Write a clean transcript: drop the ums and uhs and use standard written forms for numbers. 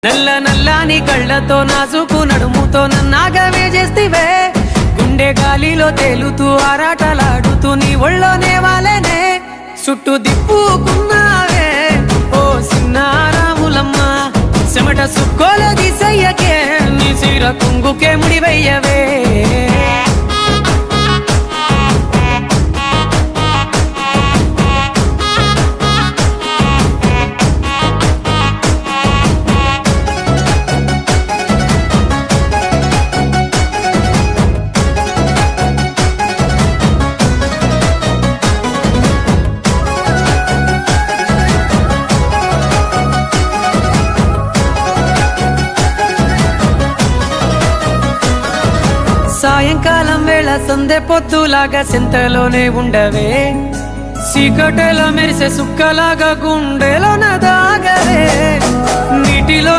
నల్ల నల్లాని కళ్ళతో నాజుకు నడుముతో నన్నాగవే చేస్తివే గుండె గాలిలో తేలుతూ ఆరాటలాడుతూ నీ ఒళ్ళోనే వాలేనే చుట్టూ దిప్పుకున్నావే ఓ సిన్నారాములమ్మ చెమట సుక్కోల దిశయ్యకే నీ చీర కుంగుకే ముడివెయ్యవే సాయంకాలం వేళ సందె పొద్దులాగా సింతలోనే ఉండవే చీకటిలో మెరిసే సుక్కలాగా గుండెలో దాగవే నీటిలో